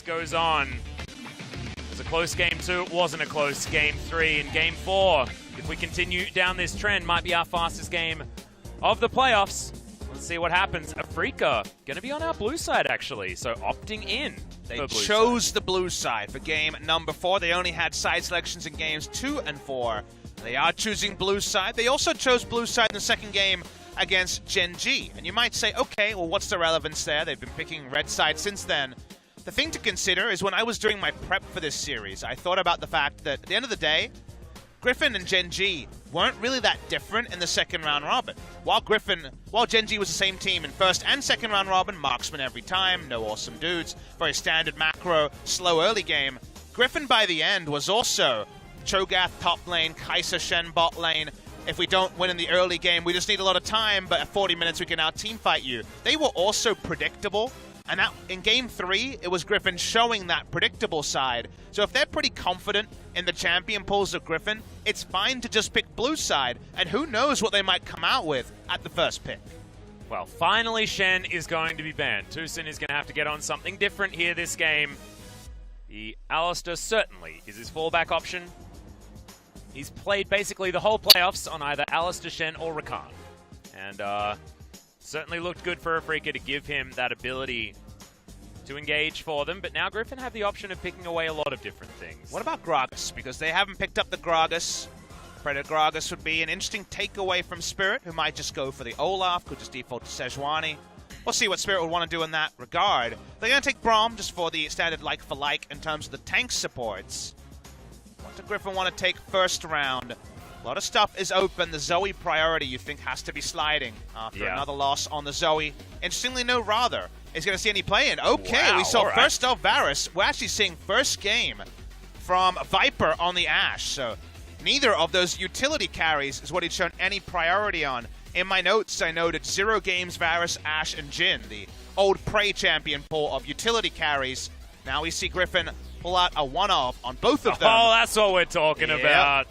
seconds goes on. It was a close game 2. It wasn't a close game 3. And game 4, if we continue down this trend, might be our fastest game of the playoffs. Let's see what happens. Afreeca going to be on our blue side, actually, so opting in. They chose the blue side for game number 4. They only had side selections in games 2 and 4. They are choosing blue side. They also chose blue side in the second game against Gen G. And you might say, okay, well, what's the relevance there? They've been picking red side since then. The thing to consider is when I was doing my prep for this series, I thought about the fact that at the end of the day, Griffin and Gen G weren't really that different in the second round robin. While Gen G was the same team in first and second round robin, marksman every time, no awesome dudes, very standard macro, slow early game, Griffin by the end was also Cho'Gath top lane, Kai'Sa Shen bot lane. If we don't win in the early game, we just need a lot of time, but at 40 minutes we can out team fight you. They were also predictable. And that, in Game 3, it was Griffin showing that predictable side. So if they're pretty confident in the champion pools of Griffin, it's fine to just pick blue side. And who knows what they might come out with at the first pick. Well, finally Shen is going to be banned. Tucson is going to have to get on something different here this game. The Alistar certainly is his fallback option. He's played basically the whole playoffs on either Alistar, Shen, or Rakan. And, certainly looked good for Afreeca to give him that ability to engage for them, but now Griffin have the option of picking away a lot of different things. What about Gragas? Because they haven't picked up the Gragas. Predator Gragas would be an interesting takeaway from Spirit, who might just go for the Olaf, could just default to Sejuani. We'll see what Spirit would want to do in that regard. They're going to take Braum just for the standard like-for-like in terms of the tank supports. What does Griffin want to take first round? A lot of stuff is open. The Zoe priority, you think, has to be sliding after another loss on the Zoe. Interestingly, no Rather is going to see any play in. Okay, we saw first off Varus. We're actually seeing first game from Viper on the Ashe. So neither of those utility carries is what he'd shown any priority on. In my notes, I noted 0 games Varus, Ashe, and Jhin, the old Prey champion pool of utility carries. Now we see Griffin pull out a one-off on both of them. Oh, that's what we're talking about.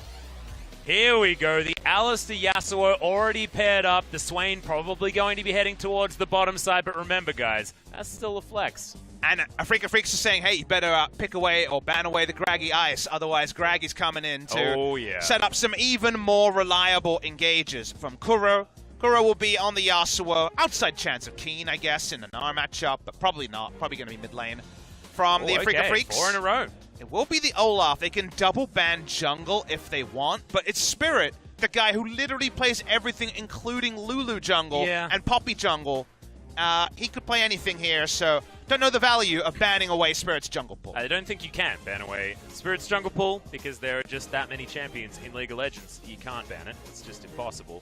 Here we go. The Alistar Yasuo already paired up. The Swain probably going to be heading towards the bottom side. But remember, guys, that's still a flex. And Afreeca Freecs is saying, hey, you better pick away or ban away the Graggy Ice. Otherwise, Graggy's coming in to set up some even more reliable engages from Kuro. Kuro will be on the Yasuo. Outside chance of Keen, I guess, in an R matchup. But probably not. Probably going to be mid lane. From the Afreeca Freecs. 4 in a row. It will be the Olaf. They can double ban jungle if they want, but it's Spirit, the guy who literally plays everything, including Lulu jungle and Poppy jungle. He could play anything here, so don't know the value of banning away Spirit's jungle pool. I don't think you can ban away Spirit's jungle pool because there are just that many champions in League of Legends. You can't ban it. It's just impossible.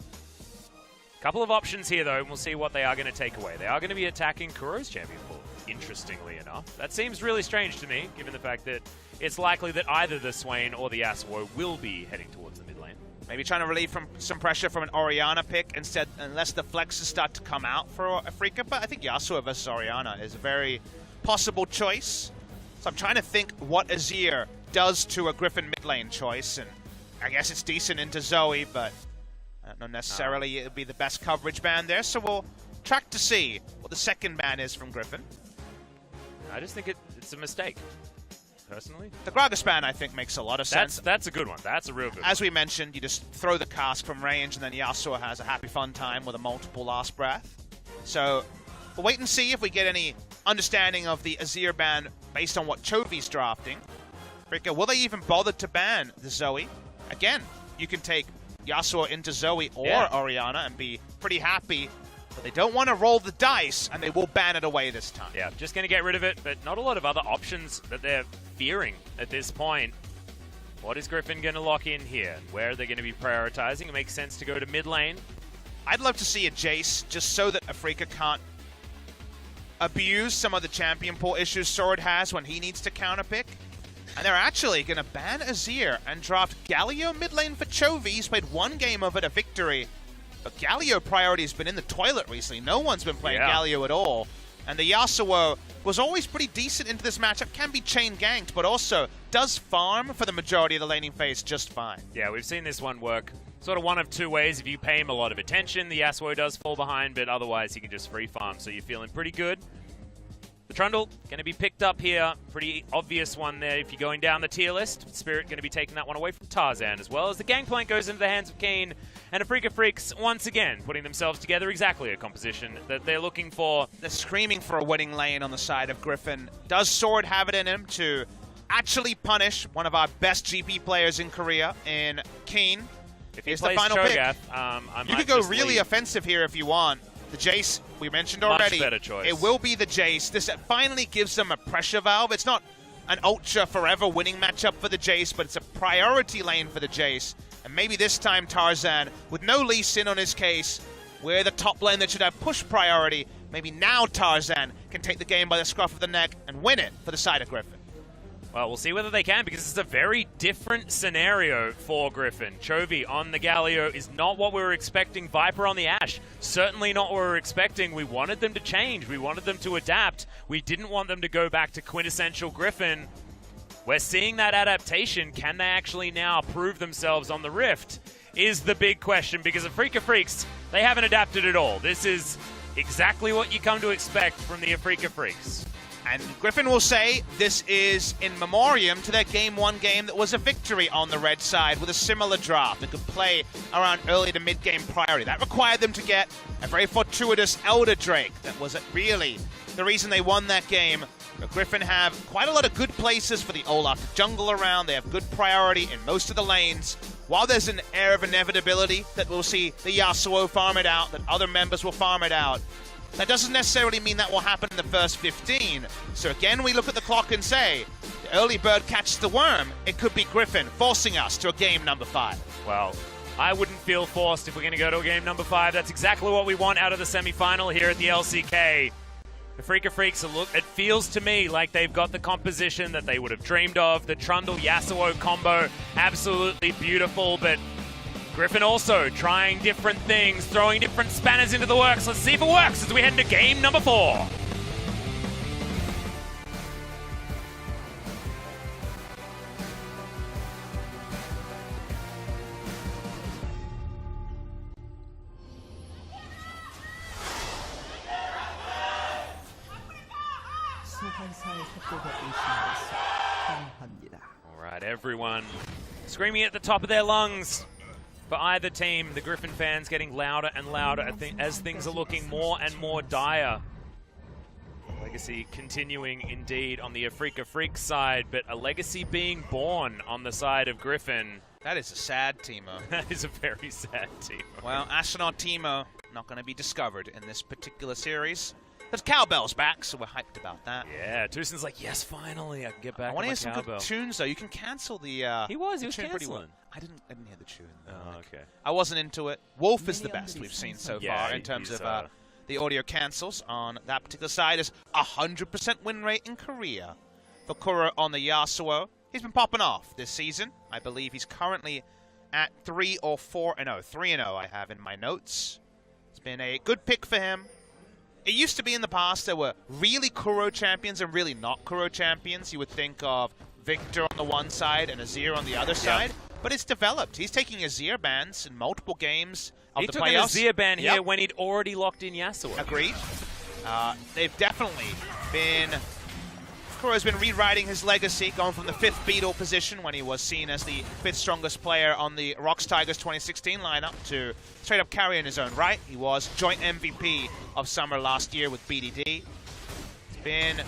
Couple of options here, though, and we'll see what they are going to take away. They are going to be attacking Kuro's champion pool, interestingly enough. That seems really strange to me, given the fact that it's likely that either the Swain or the Yasuo will be heading towards the mid lane. Maybe trying to relieve from some pressure from an Orianna pick instead, unless the flexes start to come out for Afreeca. But I think Yasuo versus Orianna is a very possible choice. So I'm trying to think what Azir does to a Griffin mid lane choice. And I guess it's decent into Zoe, but I don't know necessarily it'll be the best coverage ban there. So we'll track to see what the second ban is from Griffin. I just think it's a mistake. Personally, the Gragas ban, I think, makes a lot of sense. That's a good one. That's a real good one. As we mentioned, you just throw the cask from range, and then Yasuo has a happy fun time with a multiple last breath. So we'll wait and see if we get any understanding of the Azir ban based on what Chovy's drafting. Afreeca, will they even bother to ban the Zoe? Again, you can take Yasuo into Zoe or Orianna and be pretty happy. But they don't want to roll the dice, and they will ban it away this time. Yeah, just going to get rid of it, but not a lot of other options that they're fearing at this point. What is Griffin going to lock in here? Where are they going to be prioritizing? It makes sense to go to mid lane. I'd love to see a Jace, just so that Afreeca can't abuse some of the champion pool issues Sword has when he needs to counterpick. And they're actually going to ban Azir and draft Galio mid lane for Chovy. He's played one game of it, a victory. But Galio priority has been in the toilet recently. No one's been playing Galio at all. And the Yasuo was always pretty decent into this matchup. Can be chain ganked, but also does farm for the majority of the laning phase just fine. Yeah, we've seen this one work sort of one of two ways. If you pay him a lot of attention, the Yasuo does fall behind, but otherwise he can just free farm, so you're feeling pretty good. The Trundle going to be picked up here. Pretty obvious one there if you're going down the tier list. Spirit going to be taking that one away from Tarzan, as well as the gangplank goes into the hands of Keen. And Afreeca Freecs, once again, putting themselves together exactly a composition that they're looking for. They're screaming for a winning lane on the side of Griffin. Does Sword have it in him to actually punish one of our best GP players in Korea in Keen? If he Here's plays the final Cho'Gath, pick. You could go really offensive here if you want. The Jace, we mentioned already. Much better choice. It will be the Jace. This finally gives them a pressure valve. It's not an ultra forever winning matchup for the Jace, but it's a priority lane for the Jace. And maybe this time Tarzan, with no Lee Sin on his case, we're the top lane that should have push priority. Maybe now Tarzan can take the game by the scruff of the neck and win it for the side of Griffin. Well, we'll see whether they can, because it's a very different scenario for Griffin. Chovy on the Galio is not what we were expecting. Viper on the Ashe, certainly not what we were expecting. We wanted them to change. We wanted them to adapt. We didn't want them to go back to quintessential Griffin. We're seeing that adaptation. Can they actually now prove themselves on the Rift is the big question, because Afreeca Freecs, they haven't adapted at all. This is exactly what you come to expect from the Afreeca Freecs. And Griffin will say this is in memoriam to their Game 1 game that was a victory on the red side with a similar draft that could play around early to mid-game priority. That required them to get a very fortuitous Elder Drake. That was really the reason they won that game. But Griffin have quite a lot of good places for the Olaf to jungle around. They have good priority in most of the lanes. While there's an air of inevitability that we'll see the Yasuo farm it out, that other members will farm it out, that doesn't necessarily mean that will happen in the first 15. So again, we look at the clock and say, the early bird catches the worm. It could be Griffin forcing us to a game number 5. Well, I wouldn't feel forced if we're going to go to a game number 5. That's exactly what we want out of the semi-final here at the LCK. The Afreeca Freecs, it feels to me like they've got the composition that they would have dreamed of. The Trundle-Yasuo combo, absolutely beautiful, but Griffin also trying different things, throwing different spanners into the works. Let's see if it works as we head into game number 4. All right, everyone screaming at the top of their lungs for either team. The Griffin fans getting louder and louder as things are looking more and more dire. Legacy continuing indeed on the Afreeca Freecs side, but a legacy being born on the side of Griffin. That is a sad Teemo. That is a very sad Teemo. Well, Astronaut Teemo not going to be discovered in this particular series. There's Cowbell's back, so we're hyped about that. Yeah, Tucson's like, yes, finally, I can get back. I want to hear some good tunes, though. You can cancel the. He was canceling. pretty well. I didn't hear the tune. Oh, okay. I wasn't into it. Wolf is the best we've seen so far in terms of the audio cancels on that particular side. Is 100% win rate in Korea for Kuro on the Yasuo. He's been popping off this season. I believe he's currently at 3 or 4-0. 3-0 I have in my notes. It's been a good pick for him. It used to be in the past there were really Kuro champions and really not Kuro champions. You would think of Victor on the one side and Azir on the other side. But it's developed. He's taking Azir bans in multiple games of the playoffs. He took an Azir ban here when he'd already locked in Yasuo. Agreed. They've definitely been... Kuro's been rewriting his legacy, going from the 5th Beetle position when he was seen as the 5th strongest player on the Rox Tigers 2016 lineup to straight up carry in his own right. He was joint MVP of summer last year with BDD. It's been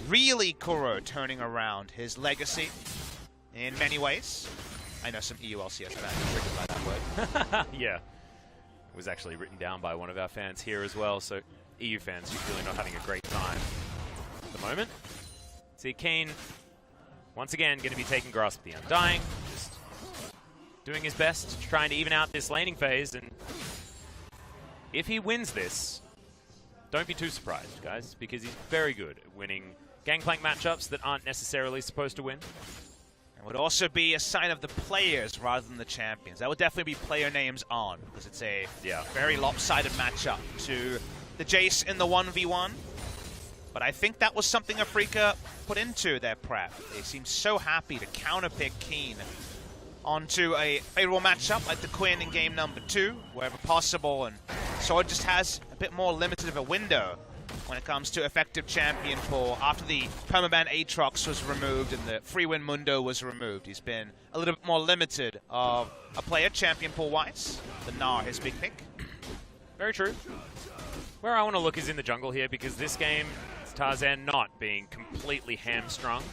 really Kuro turning around his legacy in many ways. I know some EULCS fans are triggered by that word. Yeah. It was actually written down by one of our fans here as well, so EU fans usually not having a great time at the moment. See, Kane, once again, going to be taking Grasp of the Undying, just doing his best, trying to even out this laning phase, and if he wins this, don't be too surprised, guys, because he's very good at winning gangplank matchups that aren't necessarily supposed to win. It would also be a sign of the players rather than the champions. That would definitely be player names on, because it's a very lopsided matchup to the Jace in the 1v1. But I think that was something Afreeca put into their prep. They seem so happy to counterpick Keen onto a favorable matchup like the Quinn in game number 2, wherever possible, and Sword just has a bit more limited of a window when it comes to effective champion pool. After the permaban Aatrox was removed and the free win Mundo was removed, he's been a little bit more limited of a player champion pool-wise. The Gnar, his big pick. Very true. Where I want to look is in the jungle here, because this game, it's Tarzan not being completely hamstrung.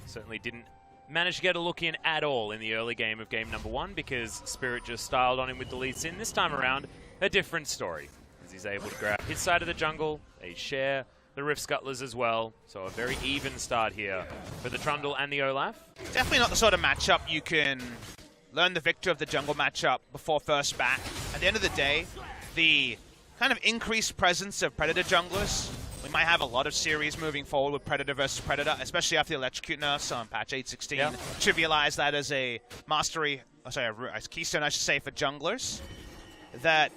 Certainly didn't manage to get a look in at all in the early game of game number 1, because Spirit just styled on him with the lead sin. This time around, a different story, as he's able to grab his side of the jungle. They share the Rift Scuttlers as well, so a very even start here for the Trundle and the Olaf. Definitely not the sort of matchup you can learn the victor of the jungle matchup before first back. At the end of the day, the kind of increased presence of Predator junglers, we might have a lot of series moving forward with Predator versus Predator, especially after the Electrocute nerfs on patch 8.16. Yeah. Trivialize that as a mastery, a keystone, I should say, for junglers. That,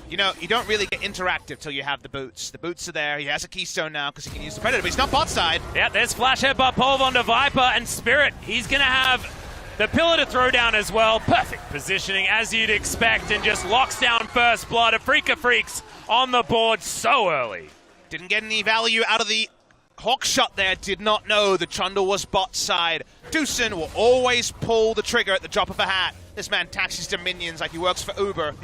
you know, you don't really get interactive till you have the boots. The boots are there. He has a keystone now because he can use the Predator, but he's not bot side. Yeah, there's Flash Headbutt Pulve onto Viper, and Spirit, he's going to have the pillar to throw down as well. Perfect positioning, as you'd expect, and just locks down first blood. Afreeca Freecs on the board so early. Didn't get any value out of the Hawk shot there. Did not know the Trundle was bot side. Doosan will always pull the trigger at the drop of a hat. This man taxis to minions like he works for Uber.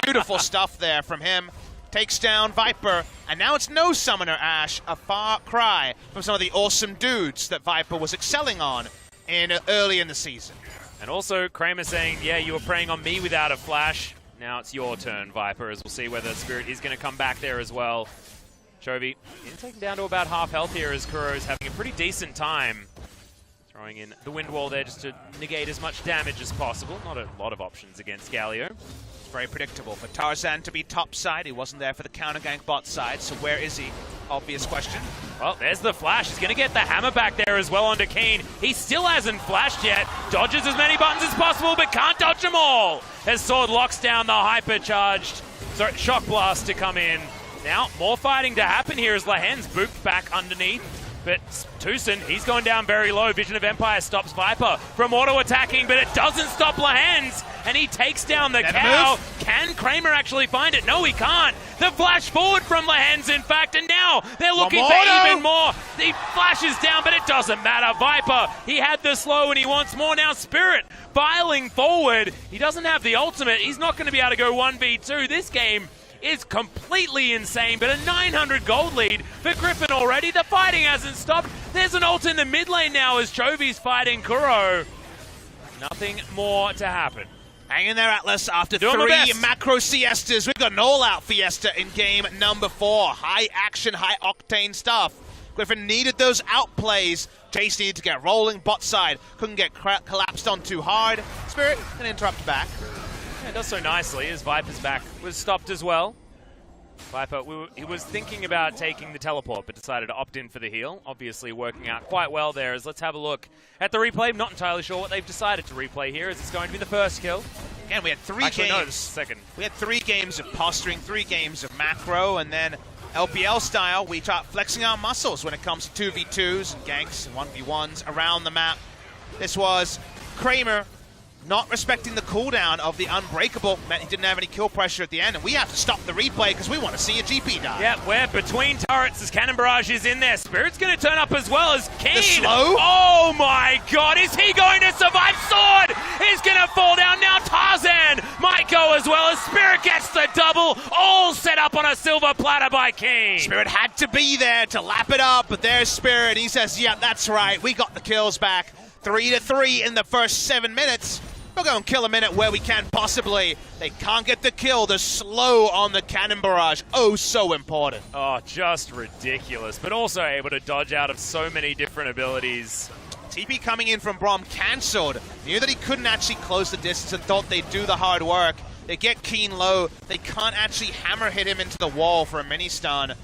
Beautiful stuff there from him. Takes down Viper, and now it's no Summoner Ash. A far cry from some of the awesome dudes that Viper was excelling on early in the season. And also Kramer saying, yeah, you were preying on me without a flash. Now it's your turn, Viper, as we'll see whether Spirit is going to come back there as well. Chovy getting taken down to about half health here as Kuro's having a pretty decent time. Throwing in the wind wall there just to negate as much damage as possible. Not a lot of options against Galio. It's very predictable for Tarzan to be top side. He wasn't there for the counter gank bot side, so where is he? Obvious question. Well, there's the flash. He's going to get the hammer back there as well onto Keen. He still hasn't flashed yet. Dodges as many buttons as possible, but can't dodge them all. His sword locks down the hypercharged shock blast to come in. Now, more fighting to happen here as Lahen's booped back underneath. But Tucson, he's gone down very low. Vision of Empire stops Viper from auto-attacking, but it doesn't stop Lahen's. And he takes down the cow. Can Kramer actually find it? No, he can't. The flash forward from Lahen's, in fact, and now they're looking for even more. He flashes down, but it doesn't matter. Viper, he had the slow and he wants more. Now Spirit filing forward. He doesn't have the ultimate. He's not going to be able to go 1v2. This game is completely insane, but a 900 gold lead for Griffin already. The fighting hasn't stopped. There's an ult in the mid lane now as Chovy's fighting Kuro. Nothing more to happen. Hang in there, Atlas. After 3 macro siestas, we've got an all-out fiesta in game number 4. High action, high octane stuff. Griffin needed those outplays. Jace needed to get rolling bot side. Couldn't get collapsed on too hard. Spirit can interrupt back. Yeah, it does so nicely as Viper's back was stopped as well. Viper, he was thinking about taking the teleport, but decided to opt in for the heal. Obviously working out quite well there. As let's have a look at the replay. Not entirely sure what they've decided to replay here, as it's going to be the first kill. Again, we had 3 games. No, second. We had 3 games of posturing, 3 games of macro, and then LPL style, we start flexing our muscles when it comes to 2v2s and ganks and 1v1s around the map. This was Kramer not respecting the cooldown of the Unbreakable, meant he didn't have any kill pressure at the end, and we have to stop the replay because we want to see a GP die. Yeah, we're between turrets as Cannon Barrage is in there. Spirit's going to turn up as well as Keen. The slow? Oh my god, is he going to survive? Sword is going to fall down now. Tarzan might go as well as Spirit gets the double, all set up on a silver platter by Keen. Spirit had to be there to lap it up, but there's Spirit. He says, yeah, that's right, we got the kills back. 3-3 in the first 7 minutes. We'll go and kill a minute where we can possibly. They can't get the kill. The slow on the Cannon Barrage. Oh, so important. Oh, just ridiculous. But also able to dodge out of so many different abilities. TP coming in from Braum cancelled. Knew that he couldn't actually close the distance and thought they'd do the hard work. They get Keen low. They can't actually hammer hit him into the wall for a mini stun.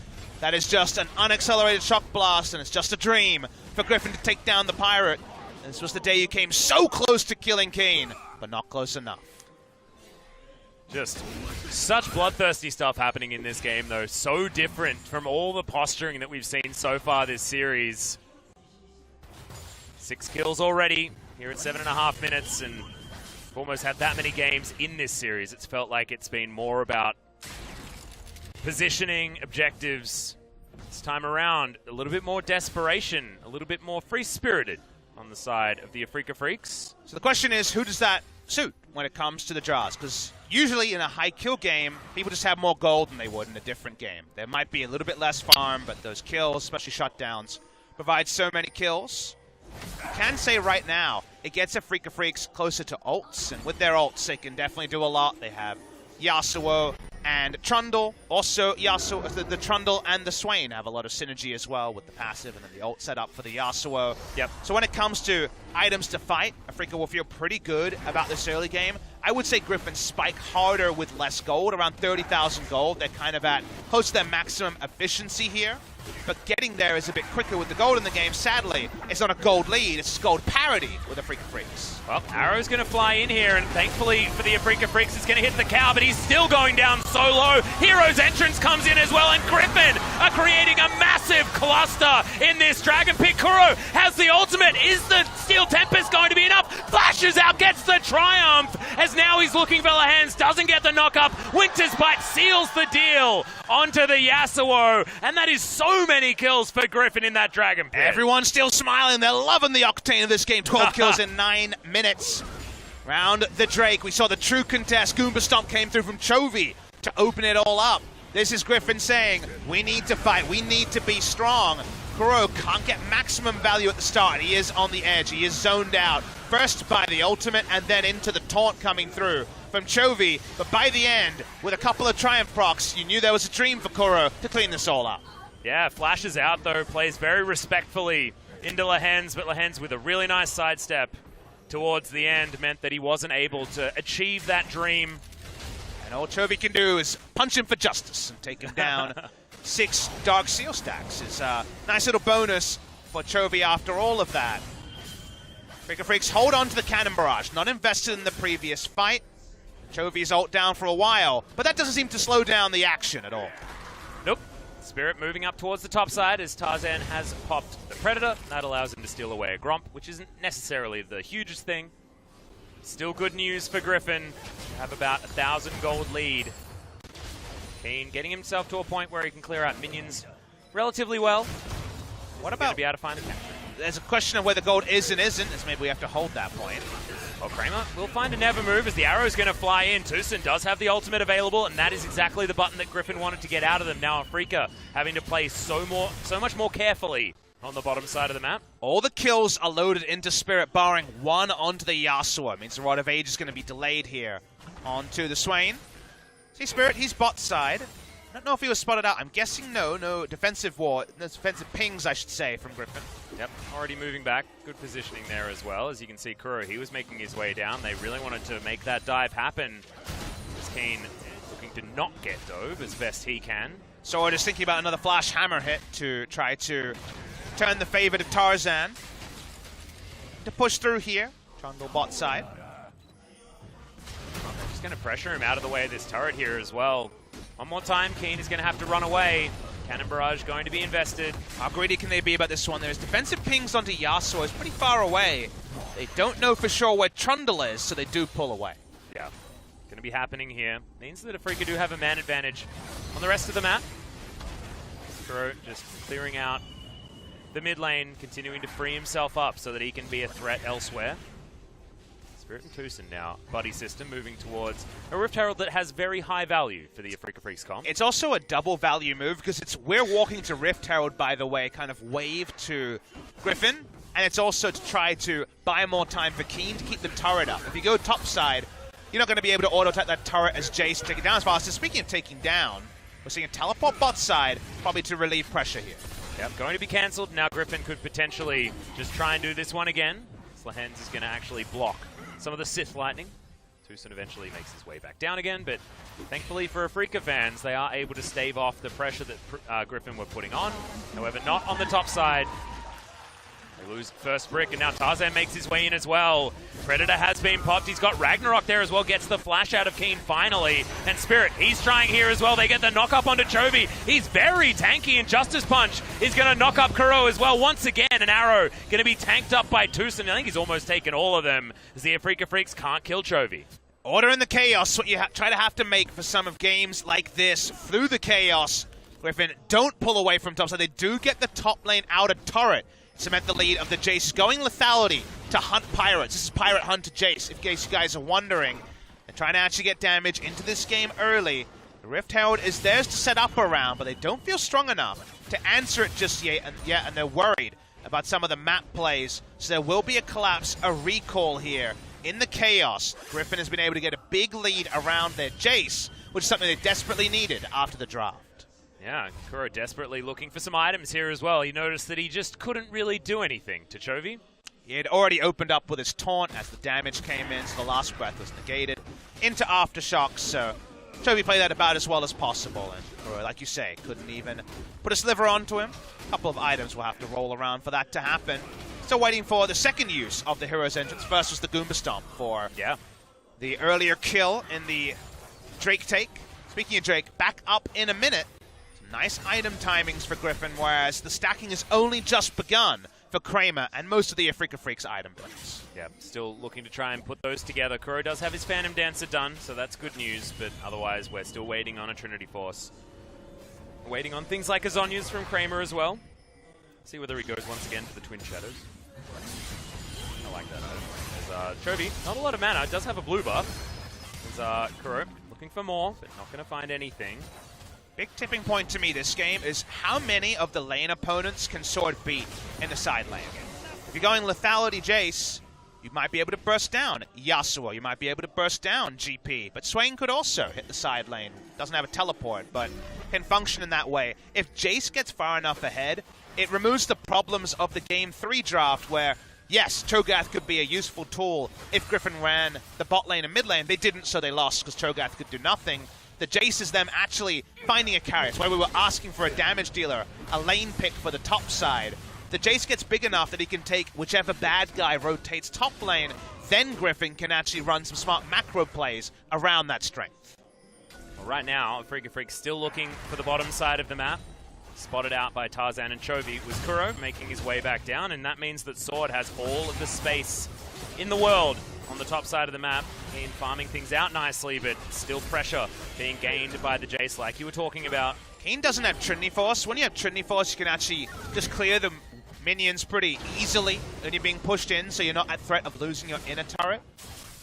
That is just an unaccelerated shock blast, and it's just a dream for Griffin to take down the Pirate. And this was the day you came so close to killing Keen, but not close enough. Just such bloodthirsty stuff happening in this game, though. So different from all the posturing that we've seen so far this series. 6 kills already here at 7.5 minutes, and we've almost had that many games in this series. It's felt like it's been more about positioning, objectives, This time around, a little bit more desperation, a little bit more free-spirited on the side of the Afreeca Freecs. So the question is, who does that suit when it comes to the draws? Because usually in a high kill game, people just have more gold than they would in a different game. There might be a little bit less farm, but those kills, especially shutdowns, provide so many kills. I can say right now, it gets Afreeca Freecs closer to ults, and with their ults, they can definitely do a lot. They have Yasuo and Trundle. Also, Yasuo, the Trundle and the Swain have a lot of synergy as well with the passive and then the ult set up for the Yasuo. Yep. So when it comes to items to fight, Afreeca will feel pretty good about this early game. I would say Griffin spike harder with less gold, around 30,000 gold. They're kind of at close to their maximum efficiency here. But getting there is a bit quicker with the gold in the game. Sadly, it's not a gold lead, it's gold parity with Afreeca Freecs. Well, Arrow's going to fly in here, and thankfully for the Afreeca Freecs, it's going to hit the cow, but he's still going down so low. Hero's entrance comes in as well, and Griffin are creating a massive cluster in this Dragon Pit. Kuro has the ultimate. Is the Steel Tempest going to be enough? Flashes out, gets the triumph, as now he's looking for the hands, doesn't get the knock-up. Winter's Bite seals the deal onto the Yasuo, and that is so many kills for Griffin in that Dragon Pit. Everyone's still smiling. They're loving the octane of this game. 12 kills in 9 minutes. Round the Drake, we saw the true contest. Goomba Stomp came through from Chovy to open it all up. This is Griffin saying, we need to fight. We need to be strong. Kuro can't get maximum value at the start. He is on the edge. He is zoned out. First by the ultimate and then into the taunt coming through from Chovy. But by the end, with a couple of Triumph procs, you knew there was a dream for Kuro to clean this all up. Yeah, flashes out though, plays very respectfully into Lehens, but Lehens with a really nice sidestep towards the end meant that he wasn't able to achieve that dream. And all Chovy can do is punch him for justice and take him down. 6 Dark Seal stacks is a nice little bonus for Chovy after all of that. Afreeca Freecs hold on to the Cannon Barrage, not invested in the previous fight. Chovy's ult down for a while, but that doesn't seem to slow down the action at all. Nope. Spirit moving up towards the top side as Tarzan has popped the Predator. That allows him to steal away a Gromp, which isn't necessarily the hugest thing. Still good news for Griffin. To have about 1,000 gold lead. Keen getting himself to a point where he can clear out minions relatively well. What He's about... to be able to find the capture. There's a question of where the gold is and isn't, as maybe we have to hold that point. Well, Kramer will find a never move as the arrow's going to fly in. Tucson does have the ultimate available, and that is exactly the button that Griffin wanted to get out of them. Now Afreeca having to play so much more carefully on the bottom side of the map. All the kills are loaded into Spirit, barring one onto the Yasuo. It means the Rod of Age is going to be delayed here onto the Swain. See, Spirit, he's bot side. I don't know if he was spotted out. I'm guessing no defensive pings, I should say, from Griffin. Yep, already moving back. Good positioning there as well. As you can see, Kuro, he was making his way down. They really wanted to make that dive happen. Keen looking to not get dove as best he can. So we're just thinking about another flash hammer hit to try to turn the favor to Tarzan. To push through here. Trundle bot side. Just going to pressure him out of the way of this turret here as well. One more time, Keen is going to have to run away. Cannon Barrage going to be invested. How greedy can they be about this one? There's defensive pings onto Yasuo. It's pretty far away. They don't know for sure where Trundle is, so they do pull away. Yeah, going to be happening here. Means that Afreeca do have a man advantage on the rest of the map. Kuro just clearing out the mid lane, continuing to free himself up so that he can be a threat elsewhere. Spirit and Tucson now, buddy system, moving towards a Rift Herald that has very high value for the Afreeca Freecs comp. It's also a double value move because it's we're walking to Rift Herald, by the way, kind of wave to Griffin, and it's also to try to buy more time for Keen to keep the turret up. If you go top side, you're not going to be able to auto-attack that turret as Jace take it down as fast. So speaking of taking down, we're seeing a teleport bot side, probably to relieve pressure here. Yep, going to be cancelled. Now Griffin could potentially just try and do this one again. Lehens is going to actually block some of the Sith Lightning. Tucson eventually makes his way back down again, but thankfully for Afreeca fans, they are able to stave off the pressure that Griffin were putting on. However, not on the top side. They lose first brick, and now Tarzan makes his way in as well. Predator has been popped. He's got Ragnarok there as well. Gets the flash out of Keen finally. And Spirit, he's trying here as well. They get the knock up onto Chovy. He's very tanky, and Justice Punch is going to knock up Kuro as well. Once again, an arrow going to be tanked up by Tucson. I think he's almost taken all of them as the Afreeca Freecs can't kill Chovy. Order in the chaos, what you try to have to make for some of games like this. Through the chaos, Griffin don't pull away from topside. They do get the top lane outer turret. Cement the lead of the Jace. Going lethality to hunt pirates. This is pirate hunt to Jace, in case you guys are wondering. They're trying to actually get damage into this game early. The Rift Herald is theirs to set up around, but they don't feel strong enough to answer it just yet, and they're worried about some of the map plays. So there will be a collapse, a recall here in the chaos. Griffin has been able to get a big lead around their Jace, which is something they desperately needed after the draft. Yeah, Kuro desperately looking for some items here as well. He noticed that he just couldn't really do anything to Chovy. He had already opened up with his taunt as the damage came in, so the last breath was negated into Aftershocks, so Chovy played that about as well as possible, and Kuro, like you say, couldn't even put a sliver onto him. A couple of items will have to roll around for that to happen. Still waiting for the second use of the hero's entrance. First was the Goomba Stomp for the earlier kill in the Drake take. Speaking of Drake, back up in a minute. Nice item timings for Griffin, whereas the stacking has only just begun for Kramer and most of the Afreeca Freecs item plays. Yeah, still looking to try and put those together. Kuro does have his Phantom Dancer done, so that's good news, but otherwise we're still waiting on a Trinity Force. Waiting on things like Azonia's from Kramer as well. See whether he goes once again for the Twin Shadows. I like that item. There's Chovy, not a lot of mana, does have a blue buff. There's Kuro looking for more, but not going to find anything. Big tipping point to me this game is how many of the lane opponents can Sword beat in the side lane. If you're going lethality Jace, you might be able to burst down Yasuo, you might be able to burst down GP, but Swain could also hit the side lane. Doesn't have a teleport, but can function in that way. If Jace gets far enough ahead, it removes the problems of the Game 3 draft where, yes, Cho'Gath could be a useful tool if Griffin ran the bot lane and mid lane. They didn't, so they lost because Cho'Gath could do nothing. The Jace is them actually finding a carry. It's why we were asking for a damage dealer, a lane pick for the top side. The Jace gets big enough that he can take whichever bad guy rotates top lane, then Griffin can actually run some smart macro plays around that strength. Well, right now, Afreeca Freecs still looking for the bottom side of the map. Spotted out by Tarzan and Chovy was Kuro making his way back down, and that means that Sword has all of the space in the world on the top side of the map. Keen farming things out nicely, but still pressure being gained by the Jace like you were talking about. Keen doesn't have Trinity Force. When you have Trinity Force, you can actually just clear the minions pretty easily when you're being pushed in, so you're not at threat of losing your inner turret.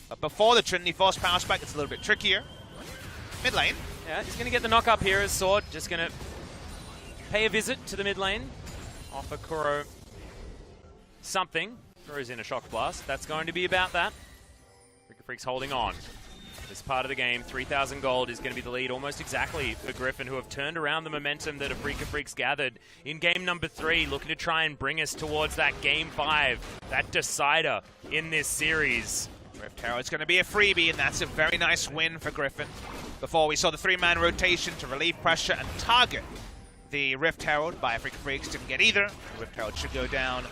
But before the Trinity Force power spike, it's a little bit trickier. Mid lane. Yeah, he's going to get the knock up here as Sword. Just going to pay a visit to the mid lane. Offer Kuro something. Kuro's in a Shock Blast. That's going to be about that. Afreeca Freecs holding on. This part of the game, 3,000 gold is going to be the lead almost exactly for Griffin, who have turned around the momentum that Afreeca Freecs gathered in game number 3, looking to try and bring us towards that game 5, that decider in this series. Rift Herald's going to be a freebie, and that's a very nice win for Griffin. Before we saw the 3-man rotation to relieve pressure and target the Rift Herald by Afreeca Freecs. Didn't get either. The Rift Herald should go down.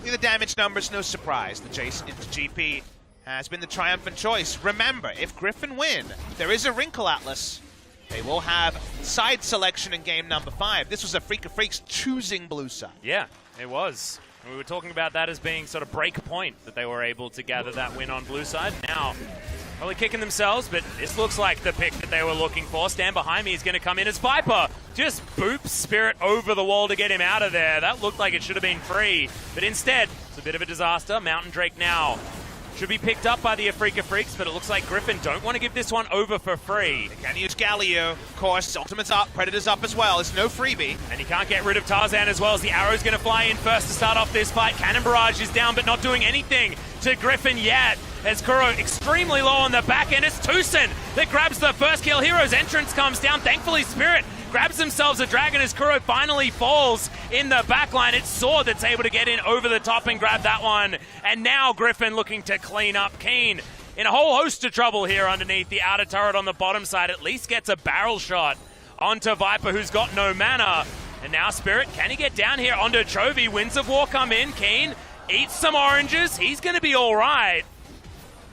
The damage numbers, no surprise. The Jace into GP has been the triumphant choice. Remember, if Griffin win, there is a Wrinkle Atlas. They will have side selection in game number 5. This was Afreeca Freecs choosing blue side. Yeah, it was. And we were talking about that as being sort of break point, that they were able to gather that win on blue side. Now, probably kicking themselves, but this looks like the pick that they were looking for. Stand behind me is going to come in as Viper. Just boops Spirit over the wall to get him out of there. That looked like it should have been free, but instead, it's a bit of a disaster. Mountain Drake now should be picked up by the Afreeca Freecs, but it looks like Griffin don't want to give this one over for free. They can use Galio, of course. Ultimate's up, Predator's up as well. It's no freebie. And he can't get rid of Tarzan as well, as the arrow's going to fly in first to start off this fight. Cannon Barrage is down, but not doing anything to Griffin yet. As Kuro extremely low on the back end, it's Tucson that grabs the first kill. Hero's entrance comes down. Thankfully, Spirit grabs themselves a dragon as Kuro finally falls in the backline. It's Sword that's able to get in over the top and grab that one. And now Griffin looking to clean up. Keen in a whole host of trouble here underneath. The outer turret on the bottom side at least gets a barrel shot onto Viper, who's got no mana. And now Spirit, can he get down here onto Chovy? Winds of War come in. Keen eats some oranges. He's going to be all right.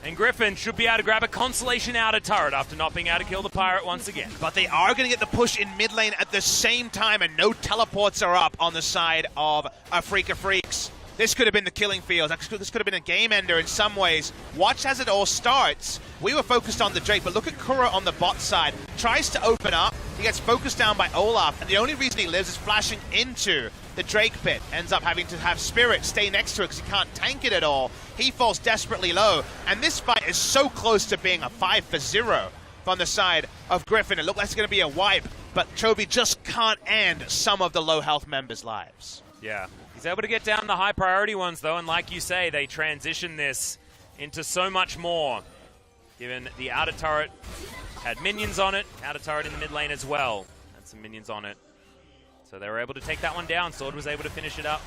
And Griffin should be able to grab a consolation outer turret after not being able to kill the pirate once again. But they are going to get the push in mid lane at the same time, and no teleports are up on the side of Afreeca Freecs. This could have been the killing field. This could have been a game ender in some ways. Watch as it all starts. We were focused on the Drake, but look at Kuro on the bot side. Tries to open up. He gets focused down by Olaf, and the only reason he lives is flashing into the Drake pit. Ends up having to have Spirit stay next to it because he can't tank it at all. He falls desperately low, and this fight is so close to being a 5-0 from the side of Griffin. It looked like it's going to be a wipe, but Chovy just can't end some of the low health members' lives. Yeah. He's able to get down the high priority ones, though, and like you say, they transition this into so much more, given the outer turret had minions on it, outer turret in the mid lane as well, and some minions on it. So they were able to take that one down. Sword was able to finish it up.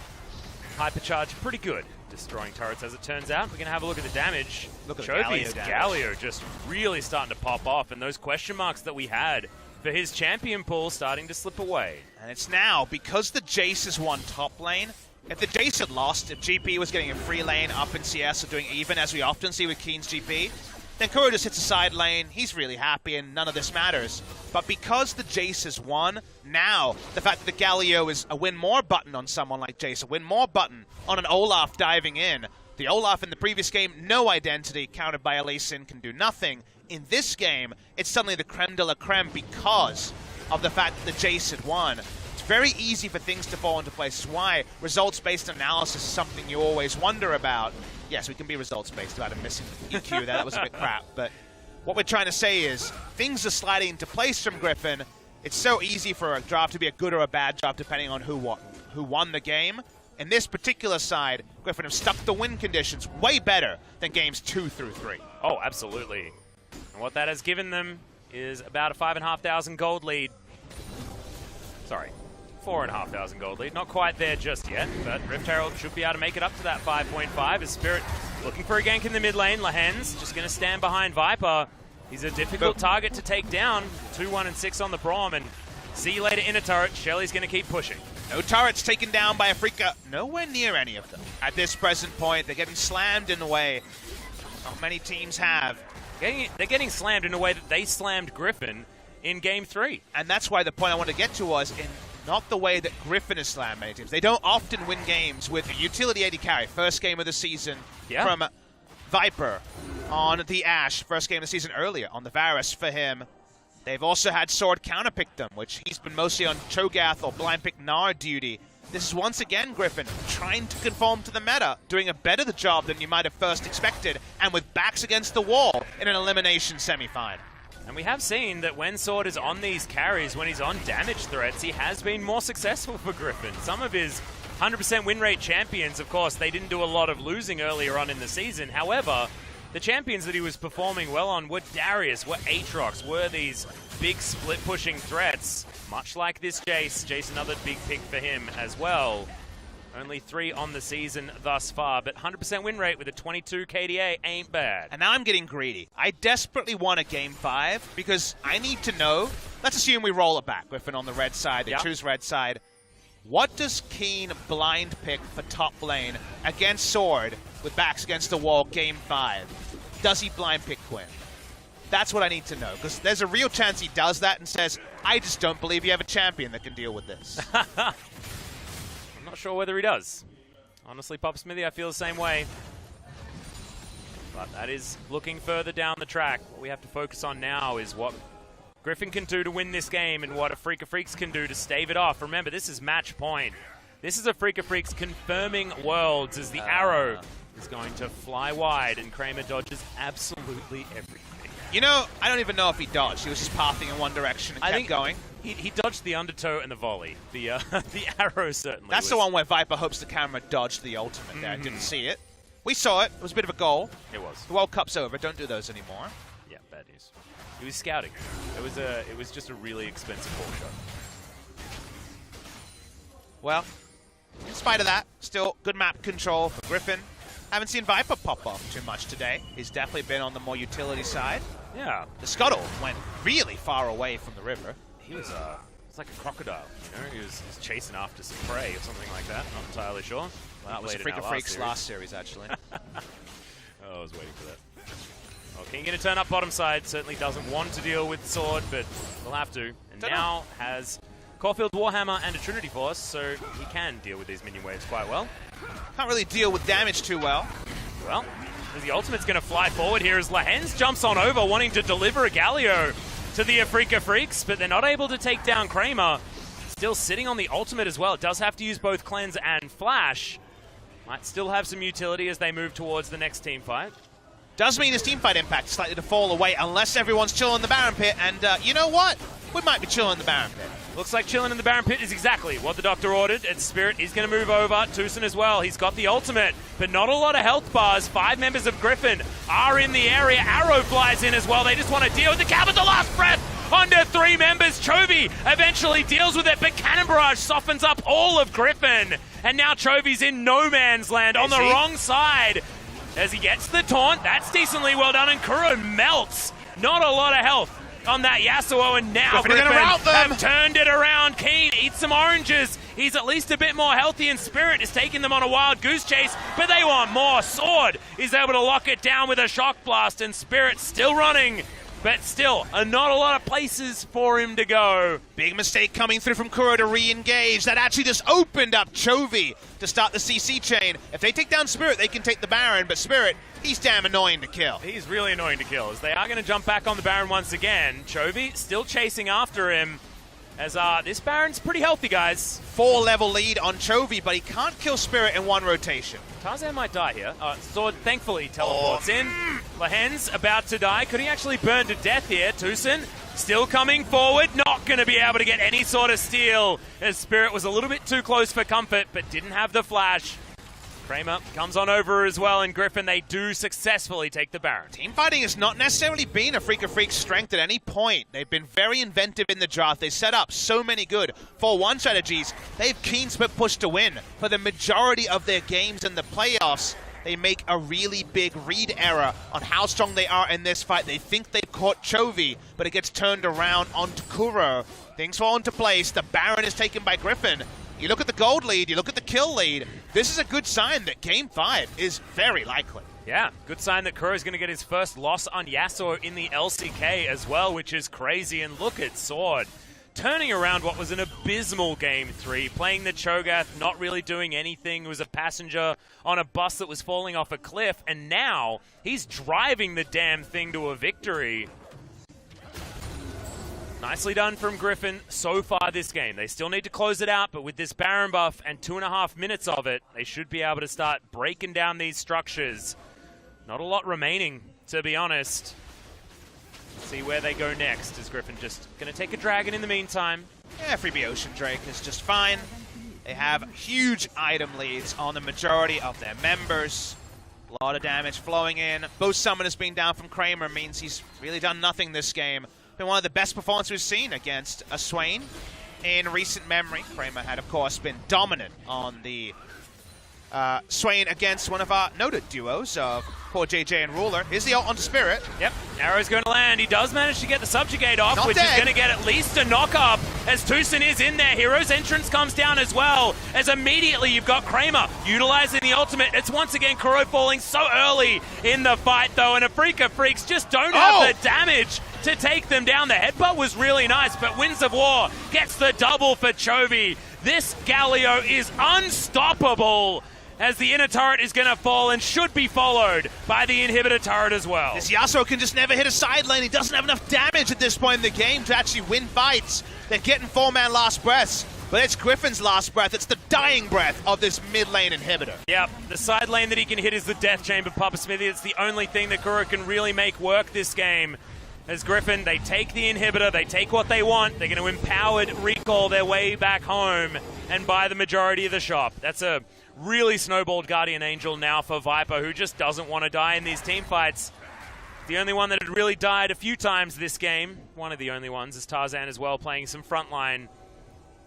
Hypercharge, pretty good, destroying turrets as it turns out. We're going to have a look at the damage. Look at Chovy's Galio just really starting to pop off, and those question marks that we had for his champion pool starting to slip away. And it's now, because the Jace has won top lane, if the Jace had lost, if GP was getting a free lane up in CS or doing even, as we often see with Keen's GP, then Kuro just hits a side lane, he's really happy, and none of this matters. But because the Jace has won, now the fact that the Galio is a win more button on someone like Jace, a win more button on an Olaf diving in. The Olaf in the previous game, no identity, countered by a Lee Sin, can do nothing. In this game, it's suddenly the creme de la creme because of the fact that the Jace had won. It's very easy for things to fall into place. It's why results-based analysis is something you always wonder about. Yes, we can be results-based about a missing EQ there. That was a bit crap. But what we're trying to say is things are sliding into place from Griffin. It's so easy for a draft to be a good or a bad draft depending on who won the game. In this particular side, Griffin have stuck the win conditions way better than games 2 through 3. Oh, absolutely. And what that has given them is about a 5,500 gold lead. Sorry, 4,500 gold lead. Not quite there just yet, but Rift Herald should be able to make it up to that 5.5 as Spirit looking for a gank in the mid lane. Lahen's just going to stand behind Viper. He's a difficult target to take down. 2-1 and 6 on the Braum, and see you later inner turret. Shelly's going to keep pushing. No turrets taken down by Afreeca. Nowhere near any of them. At this present point, they're getting slammed in the way not many teams have. They're getting slammed in a way that they slammed Griffin in Game 3. And that's why the point I wanted to get to was in not the way that Griffin has slammed many teams. They don't often win games with a utility AD carry. First game of the season from Viper on the Ashe. First game of the season earlier on the Varus for him. They've also had Sword counterpick them, which he's been mostly on Cho'Gath or blind pick Gnar duty. This is once again Griffin trying to conform to the meta, doing a better job than you might have first expected, and with backs against the wall in an elimination semi-final. And we have seen that when Sword is on these carries, when he's on damage threats, he has been more successful for Griffin. Some of his 100% win rate champions, of course, they didn't do a lot of losing earlier on in the season. However, the champions that he was performing well on were Darius, were Aatrox, were these big split-pushing threats, much like this Jace. Jace, another big pick for him as well. Only 3 on the season thus far, but 100% win rate with a 22 KDA ain't bad. And now I'm getting greedy. I desperately want a Game 5 because I need to know. Let's assume we roll it back. Griffin on the red side, they choose red side. What does Keen blind pick for top lane against Sword with backs against the wall Game 5? Does he blind pick Quinn? That's what I need to know, because there's a real chance he does that and says, I just don't believe you have a champion that can deal with this. I'm not sure whether he does. Honestly, Pop Smithy, I feel the same way. But that is looking further down the track. What we have to focus on now is what Griffin can do to win this game and what Afreeca Freecs can do to stave it off. Remember, this is match point. This is Afreeca Freecs confirming worlds as the arrow is going to fly wide and Kramer dodges absolutely everything. You know, I don't even know if he dodged. He was just pathing in one direction and kept going. He dodged the undertow and the volley. The arrow certainly That's the one where Viper hopes the camera dodged the ultimate there. I didn't see it. We saw it. It was a bit of a goal. It was. The World Cup's over. Don't do those anymore. Yeah, bad news. He was scouting. It was just a really expensive ball shot. Well, in spite of that, still good map control for Griffin. Haven't seen Viper pop off too much today. He's definitely been on the more utility side. Yeah. The Scuttle went really far away from the river. He was like a crocodile, you know? He was chasing after some prey or something like that. Not entirely sure. Well, that was Afreeca Freecs' last series, actually. Oh, I was waiting for that. Well, King going to turn up bottom side. Certainly doesn't want to deal with Sword, but will have to. And now has Caulfield Warhammer and a Trinity Force, so he can deal with these minion waves quite well. Can't really deal with damage too well. Well, the ultimate's going to fly forward here as Lahens jumps on over, wanting to deliver a Galio to the Afreeca Freecs, but they're not able to take down Kramer. Still sitting on the ultimate as well. It does have to use both Cleanse and Flash. Might still have some utility as they move towards the next team fight. Does mean his teamfight impact is likely to fall away unless everyone's chilling in the Baron Pit, and you know what? We might be chilling in the Baron Pit. Looks like chilling in the Baron Pit is exactly what the Doctor ordered, and Spirit is going to move over. Tucson as well. He's got the ultimate, but not a lot of health bars. 5 members of Griffin are in the area. Arrow flies in as well. They just want to deal with the cap at the last breath. Under 3 members, Chovy eventually deals with it, but Cannon Barrage softens up all of Griffin. And now Chovy's in no man's land on the wrong side. As he gets the taunt, that's decently well done, and Kuro melts. Not a lot of health on that Yasuo, and now Griffin have turned it around. Keen eats some oranges. He's at least a bit more healthy, and Spirit is taking them on a wild goose chase, but they want more. Sword is able to lock it down with a shock blast, and Spirit still running. But still, not a lot of places for him to go. Big mistake coming through from Kuro to re-engage. That actually just opened up Chovy to start the CC chain. If they take down Spirit, they can take the Baron, but Spirit, he's damn annoying to kill. He's really annoying to kill, as they are going to jump back on the Baron once again. Chovy still chasing after him, as this Baron's pretty healthy, guys. 4-level lead on Chovy, but he can't kill Spirit in one rotation. Tarzan might die here. Sword thankfully teleports in. Lahens about to die. Could he actually burn to death here? Tucson still coming forward. Not going to be able to get any sort of steal, as Spirit was a little bit too close for comfort, but didn't have the flash. Kramer comes on over as well, and Griffin, they do successfully take the Baron. Teamfighting has not necessarily been Afreeca Freecs' strength at any point. They've been very inventive in the draft. They set up so many good 4-1 strategies. They've keen split push to win. For the majority of their games in the playoffs, they make a really big read error on how strong they are in this fight. They think they've caught Chovy, but it gets turned around onto Kuro. Things fall into place. The Baron is taken by Griffin. You look at the gold lead, you look at the kill lead. This is a good sign that Game 5 is very likely. Yeah, good sign that Kuro's going to get his first loss on Yasuo in the LCK as well, which is crazy. And look at Sword, turning around what was an abysmal Game 3, playing the Cho'Gath, not really doing anything. He was a passenger on a bus that was falling off a cliff, and now he's driving the damn thing to a victory. Nicely done from Griffin so far this game. They still need to close it out, but with this Baron buff and 2.5 minutes of it, they should be able to start breaking down these structures. Not a lot remaining, to be honest. See where they go next. Is Griffin just going to take a dragon in the meantime? Yeah, Freebie Ocean Drake is just fine. They have huge item leads on the majority of their members. A lot of damage flowing in. Both summoners being down from Kramer means he's really done nothing this game. Been one of the best performances we've seen against a Swain in recent memory. Kramer had, of course, been dominant on the Swain against one of our noted duos of poor JJ and Ruler. Here's the ult onto Spirit. Yep, arrow's going to land. He does manage to get the Subjugate off, which is going to get at least a knock-up as Tucson is in there. Hero's entrance comes down as well, as immediately you've got Kramer utilizing the ultimate. It's once again Kuro falling so early in the fight, though, and Afreeca Freecs just don't have the damage to take them down. The headbutt was really nice, but Winds of War gets the double for Chovy. This Galio is unstoppable, as the inner turret is going to fall and should be followed by the inhibitor turret as well. This Yasuo can just never hit a side lane. He doesn't have enough damage at this point in the game to actually win fights. They're getting 4-man last breaths, but it's Griffin's last breath. It's the dying breath of this mid lane inhibitor. Yep, the side lane that he can hit is the Death Chamber, Papa Smithy. It's the only thing that Kuro can really make work this game. As Griffin, they take the inhibitor, they take what they want. They're going to empowered recall their way back home and buy the majority of the shop. That's a really snowballed Guardian Angel now for Viper, who just doesn't want to die in these team fights. The only one that had really died a few times this game, one of the only ones, is Tarzan as well, playing some frontline.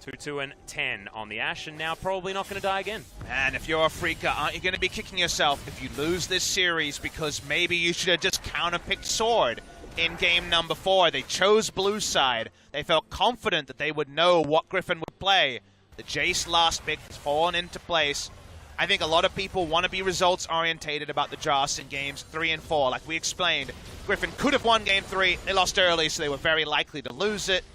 2-2 and 10 on the Ashe, and now probably not going to die again. And if you're Afreeca, aren't you going to be kicking yourself if you lose this series, because maybe you should have just counterpicked Sword in game number 4. They chose blue side. They felt confident that they would know what Griffin would play. The Jace last pick has fallen into place. I think a lot of people want to be results orientated about the drafts in games 3 and 4. Like we explained, Griffin could have won game 3. They lost early, so they were very likely to lose it.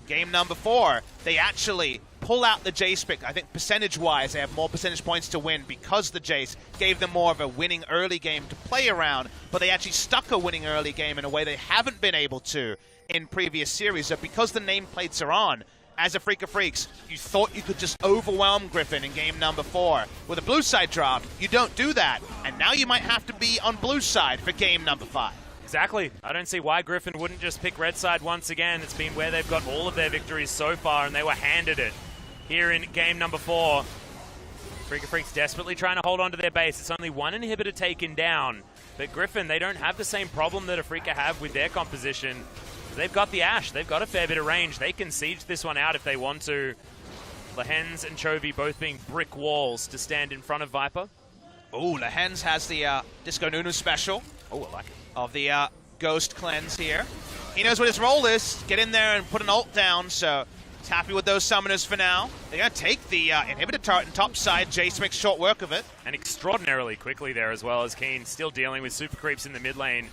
Game number 4, they actually pull out the Jace pick. I think percentage-wise, they have more percentage points to win because the Jace gave them more of a winning early game to play around, but they actually stuck a winning early game in a way they haven't been able to in previous series. So because the nameplates are on, as Afreeca Freecs, you thought you could just overwhelm Griffin in game number 4. With a blue side draft, you don't do that, and now you might have to be on blue side for game number 5. Exactly. I don't see why Griffin wouldn't just pick red side once again. It's been where they've got all of their victories so far, and they were handed it here in game number 4. Afreeca Freecs desperately trying to hold on to their base. It's only one inhibitor taken down, but Griffin, they don't have the same problem that Afreeca have with their composition. They've got the Ashe. They've got a fair bit of range. They can siege this one out if they want to. Lehens and Chovy both being brick walls to stand in front of Viper. Oh, Lehens has the Disco Nunu special. Oh, I like it. Of the Ghost Cleanse here. He knows what his role is. Get in there and put an ult down, so he's happy with those summoners for now. They're going to take the inhibitor turret on top side. Jace makes short work of it. And extraordinarily quickly there as well, as Keen still dealing with super creeps in the mid lane.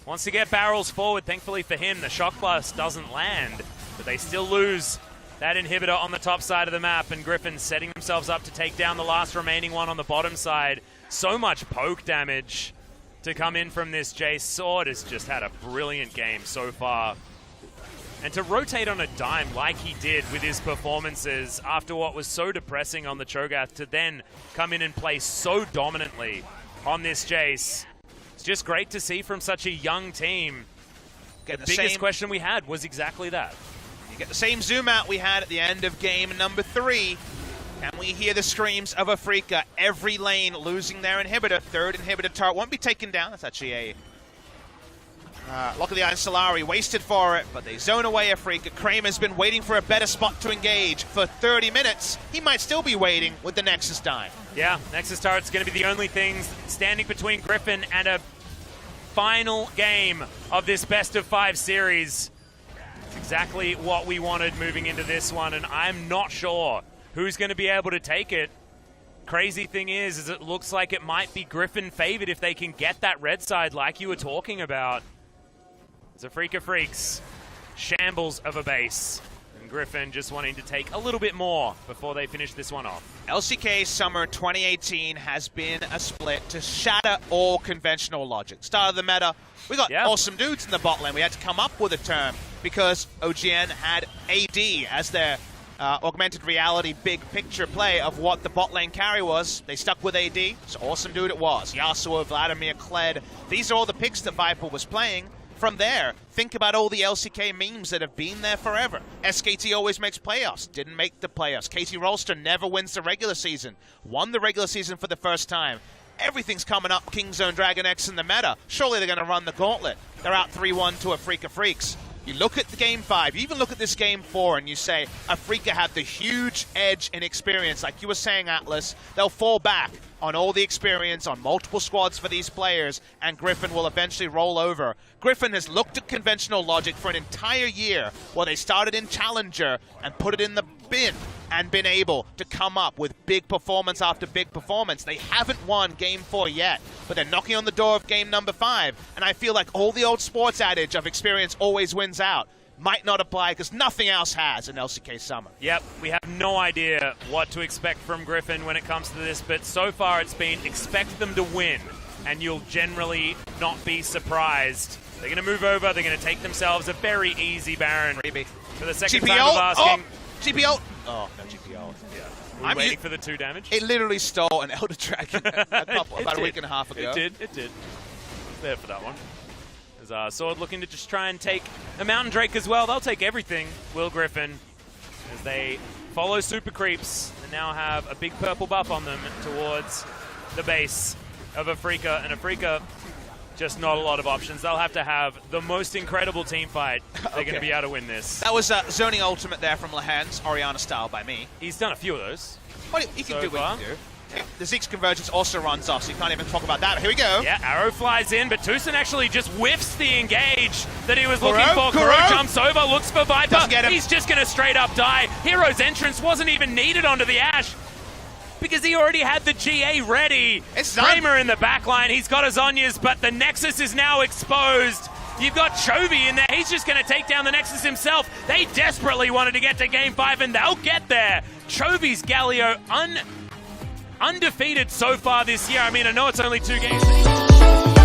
Wants to get barrels forward. Thankfully for him, the Shock Blast doesn't land, but they still lose that inhibitor on the top side of the map, and Griffin setting themselves up to take down the last remaining one on the bottom side. So much poke damage to come in from this Jace. Sword has just had a brilliant game so far. And to rotate on a dime like he did with his performances after what was so depressing on the Cho'Gath, to then come in and play so dominantly on this Jace. It's just great to see from such a young team. The biggest question we had was exactly that. You get the same zoom out we had at the end of game number 3. And we hear the screams of Afreeca. Every lane losing their inhibitor. Third inhibitor turret won't be taken down. That's actually a Lock of the Iron Solari wasted for it, but they zone away Afreeca. Kramer's been waiting for a better spot to engage for 30 minutes. He might still be waiting with the Nexus Dime. Yeah, Nexus turret's going to be the only thing standing between Griffin and a final game of this best of 5 series. It's exactly what we wanted moving into this one, and I'm not sure who's going to be able to take it. Crazy thing is it looks like it might be Griffin favored if they can get that red side like you were talking about. It's Afreeca Freecs, shambles of a base, and Griffin just wanting to take a little bit more before they finish this one off. LCK서mer 2018 has been a split to shatter all conventional logic. Start of the meta, we got awesome dudes in the bot lane. We had to come up with a term because OGN had AD as their augmented reality big picture play of what the bot lane carry was. They stuck with AD, so awesome dude it was. Yasuo, Vladimir, Kled, these are all the picks that Viper was playing. From there, think about all the LCK memes that have been there forever. SKT always makes playoffs, didn't make the playoffs. KT Rolster never wins the regular season, won the regular season for the first time. Everything's coming up, Kingzone, Dragon X in the meta. Surely they're going to run the gauntlet. They're out 3-1 to Afreeca Freecs. You look at the game 5, you even look at this game 4, and you say, Afreeca have the huge edge in experience. Like you were saying, Atlas, they'll fall back on all the experience, on multiple squads for these players, and Griffin will eventually roll over. Griffin has looked at conventional logic for an entire year, where they started in Challenger and put it in the bin, and been able to come up with big performance after big performance. They haven't won Game 4 yet, but they're knocking on the door of Game number 5, and I feel like all the old sports adage of experience always wins out might not apply because nothing else has in LCK서mer. Yep, we have no idea what to expect from Griffin when it comes to this, but so far it's been expect them to win, and you'll generally not be surprised. They're going to move over, they're going to take themselves a very easy Baron. Freebie. For the second GPO. time of asking. GPO! Oh, no GPO. Yeah. I'm waiting for the 2 damage. It literally stole an Elder Dragon about a week and a half ago. It did. I was there for that one. There's Sword looking to just try and take a Mountain Drake as well. They'll take everything, will Griffin, as they follow super creeps and now have a big purple buff on them towards the base of Afreeca. And Afreeca, just not a lot of options. They'll have to have the most incredible team fight. They're going to be able to win this. That was zoning ultimate there from Lehens, Orianna style by me. He's done a few of those. Well, he can do what he can do. The Zeke's Convergence also runs off, so you can't even talk about that. Here we go. Yeah, arrow flies in, but Tucson actually just whiffs the engage that he was looking for. Kuro jumps over, looks for Viper. He's just going to straight up die. Hero's entrance wasn't even needed onto the Ashe because he already had the GA ready. It's Kramer in the back line. He's got his Zhonya's, but the Nexus is now exposed. You've got Chovy in there. He's just going to take down the Nexus himself. They desperately wanted to get to Game 5, and they'll get there. Chovy's Galio undefeated so far this year. I mean, I know it's only 2 games.